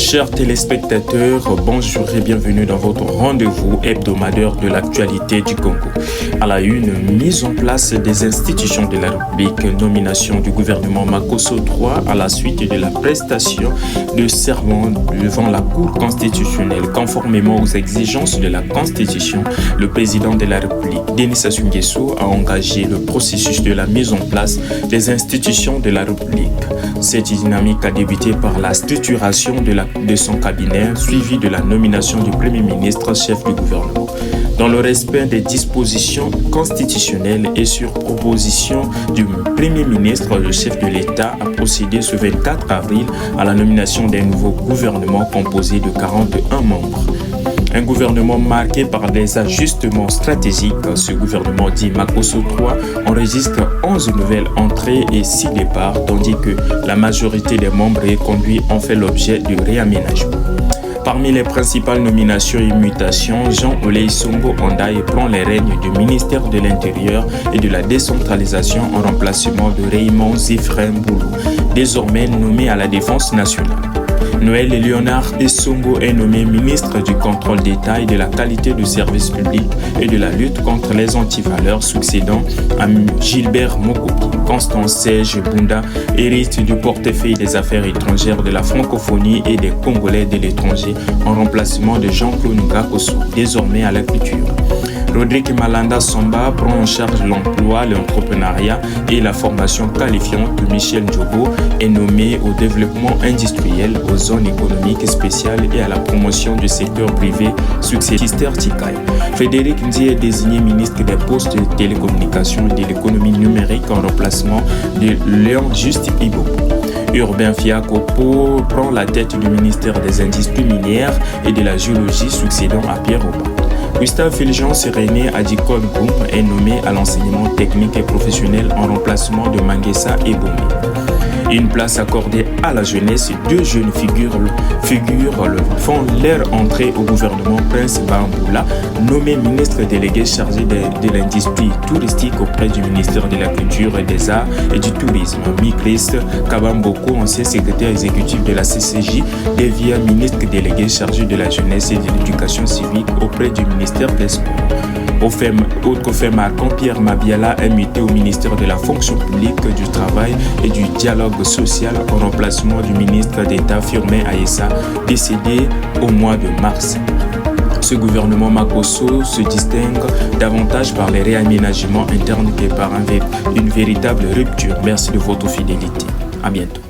Chers téléspectateurs, bonjour et bienvenue dans votre rendez-vous hebdomadaire de l'actualité du Congo. À la une, mise en place des institutions de la République, nomination du gouvernement Makosso III à la suite de la prestation de serment devant la Cour constitutionnelle. Conformément aux exigences de la Constitution, le président de la République, Denis Sassou Nguesso, a engagé le processus de la mise en place des institutions de la République. Cette dynamique a débuté par la structuration de son cabinet, suivi de la nomination du Premier ministre chef du gouvernement. Dans le respect des dispositions constitutionnelles et sur proposition du Premier ministre, le chef de l'État a procédé ce 24 avril à la nomination d'un nouveau gouvernement composé de 41 membres. Un gouvernement marqué par des ajustements stratégiques. Ce gouvernement dit Makosso III enregistre 11 nouvelles entrées et 6 départs, tandis que la majorité des membres reconduits ont fait l'objet de réaménagement. Parmi les principales nominations et mutations, Jean-Olé Songo Ondaye prend les rênes du ministère de l'Intérieur et de la décentralisation en remplacement de Raymond Zifrin Boulou, désormais nommé à la Défense nationale. Noël Léonard Essongo est nommé ministre du contrôle d'État et de la qualité du service public et de la lutte contre les antivaleurs, succédant à Gilbert Mokoki. Constance Serge Bunda hérite du portefeuille des affaires étrangères, de la francophonie et des Congolais de l'étranger en remplacement de Jean-Claude Ngakosso, désormais à la culture. Rodrigue Malanda Samba prend en charge l'emploi, l'entrepreneuriat et la formation qualifiante. Michel Ndjobo est nommé au développement industriel, aux zones économiques spéciales et à la promotion du secteur privé, successeur Tikaï. Frédéric Ndi est désigné ministre des Postes, de télécommunications et de l'économie numérique en remplacement de Léon Juste Ibo. Urbain Fiakopo prend la tête du ministère des Industries minières et de la géologie, succédant à Pierre Aubin. Gustave Fulgence René Adikon Goum est nommé à l'enseignement technique et professionnel en remplacement de Manguessa Ebomé. Une place accordée à la jeunesse, deux jeunes figures font leur entrée au gouvernement. Prince Bamboula, nommé ministre délégué chargé de l'industrie touristique auprès du ministère de la Culture et des Arts et du Tourisme. Mikris Kabamboko, ancien secrétaire exécutif de la CCJ, devient ministre délégué chargé de la jeunesse et de l'éducation civique auprès du ministère des Sports. Autre fait marquant, Pierre Mabiala est muté au ministère de la fonction publique, du travail et du dialogue social en remplacement du ministre d'État Firmin Aïssa, décédé au mois de mars. Ce gouvernement Makosso se distingue davantage par les réaménagements internes que par une véritable rupture. Merci de votre fidélité. À bientôt.